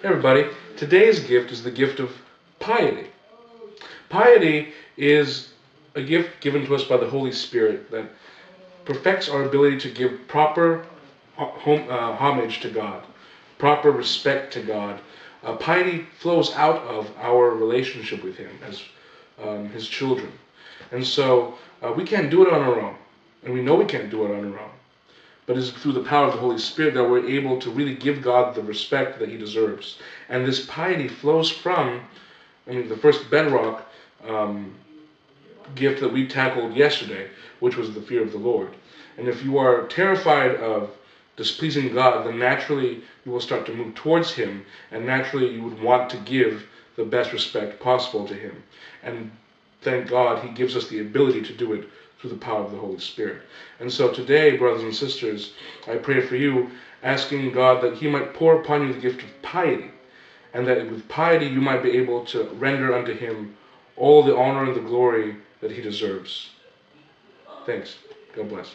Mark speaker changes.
Speaker 1: Hey everybody, today's gift is the gift of piety. Piety is a gift given to us by the Holy Spirit that perfects our ability to give proper homage to God, proper respect to God. Piety flows out of our relationship with Him as His children. And so we can't do it on our own, and we know we can't do it on our own. But it's through the power of the Holy Spirit that we're able to really give God the respect that He deserves. And this piety flows from, the first bedrock gift that we tackled yesterday, which was the fear of the Lord. And if you are terrified of displeasing God, then naturally you will start to move towards Him, and naturally you would want to give the best respect possible to Him. And thank God He gives us the ability to do it through the power of the Holy Spirit. And so today, brothers and sisters, I pray for you, asking God that He might pour upon you the gift of piety, and that with piety you might be able to render unto Him all the honor and the glory that He deserves. Thanks. God bless.